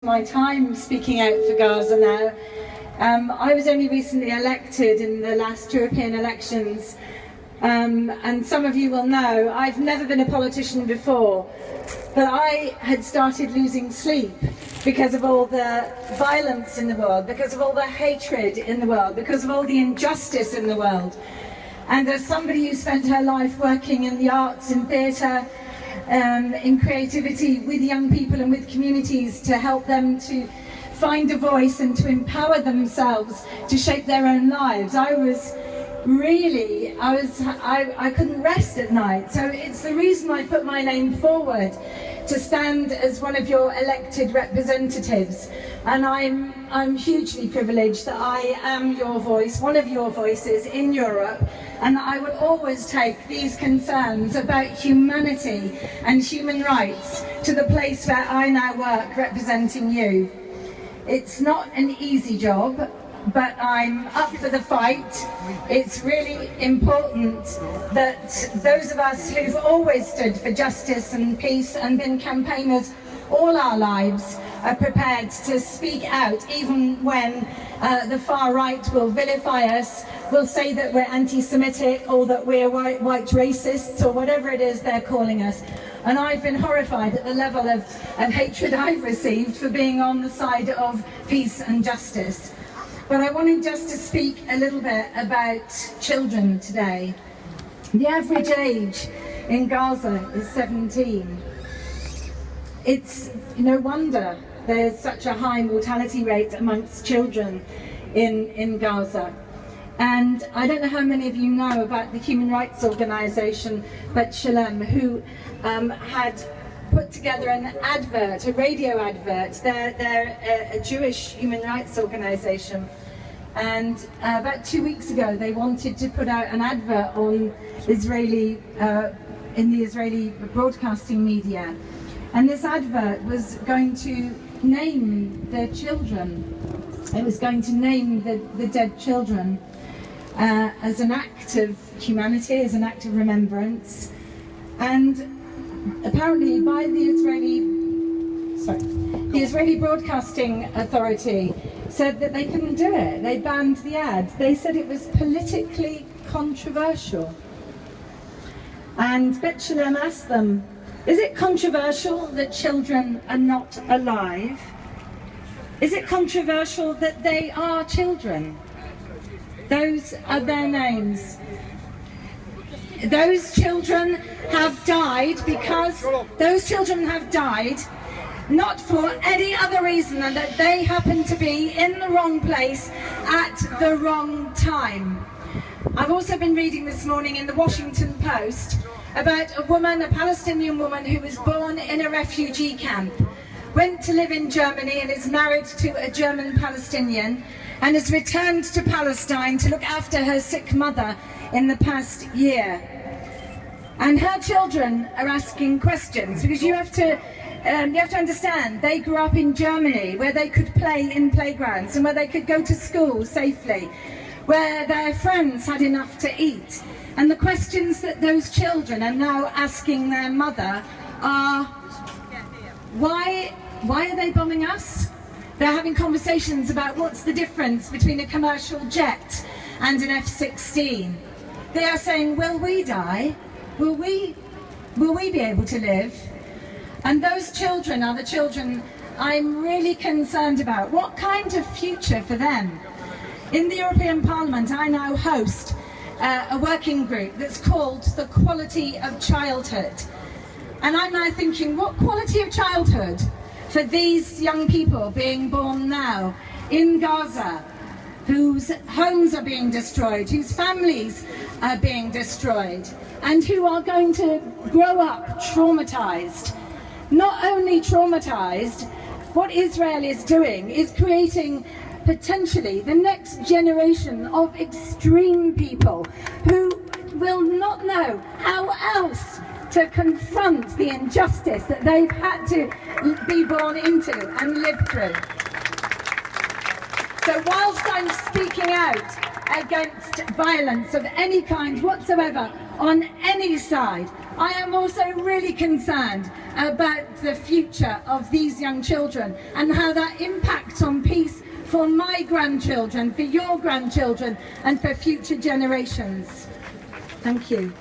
my time speaking out for Gaza now. I was only recently elected in the last European elections, and some of you will know I've never been a politician before, but I had started losing sleep because of all the violence in the world, because of all the hatred in the world, because of all the injustice in the world. And as somebody who spent her life working in the arts, in theatre, in creativity with young people and with communities to help them to find a voice and to empower themselves to shape their own lives, I couldn't rest at night. So it's the reason I put my name forward, to stand as one of your elected representatives. And I'm hugely privileged that I am your voice, one of your voices in Europe, and I will always take these concerns about humanity and human rights to the place where I now work representing you. It's not an easy job, but I'm up for the fight. It's really important that those of us who've always stood for justice and peace and been campaigners all our lives are prepared to speak out, even when the far right will vilify us, will say that we're anti-Semitic or that we're white racists or whatever it is they're calling us. And I've been horrified at the level of hatred I've received for being on the side of peace and justice. But I wanted just to speak a little bit about children today. The average age in Gaza is 17. It's no wonder there's such a high mortality rate amongst children in Gaza. And I don't know how many of you know about the human rights organisation B'Tselem, who had put together an advert, a radio advert. They're a Jewish human rights organisation, and about 2 weeks ago they wanted to put out an advert on in the Israeli broadcasting media, and this advert was going to name their children. It was going to name the dead children as an act of humanity, as an act of remembrance. And apparently by the Israeli Broadcasting Authority said that they couldn't do it. They banned the ad. They said it was politically controversial. And B'Tselem asked them, is it controversial that children are not alive? Is it controversial that they are children? Those are their names. Those children have died because those children have died not for any other reason than that they happen to be in the wrong place at the wrong time. I've also been reading this morning in the Washington Post about a woman, a Palestinian woman who was born in a refugee camp, went to live in Germany and is married to a German Palestinian, and has returned to Palestine to look after her sick mother in the past year. And her children are asking questions, because you have to understand, they grew up in Germany where they could play in playgrounds and where they could go to school safely, where their friends had enough to eat. And the questions that those children are now asking their mother are, why are they bombing us? They're having conversations about what's the difference between a commercial jet and an F-16. They are saying, will we die? Will we be able to live? And those children are the children I'm really concerned about. What kind of future for them? In the European Parliament, I now host a working group that's called the Quality of Childhood. And I'm now thinking, what quality of childhood for these young people being born now in Gaza, whose homes are being destroyed, whose families are being destroyed, and who are going to grow up traumatized. Not only traumatized, what Israel is doing is creating potentially the next generation of extreme people who will not know how else to confront the injustice that they've had to be born into and live through. So whilst I'm speaking out against violence of any kind whatsoever on any side, I am also really concerned about the future of these young children and how that impacts on peace for my grandchildren, for your grandchildren, and for future generations. Thank you.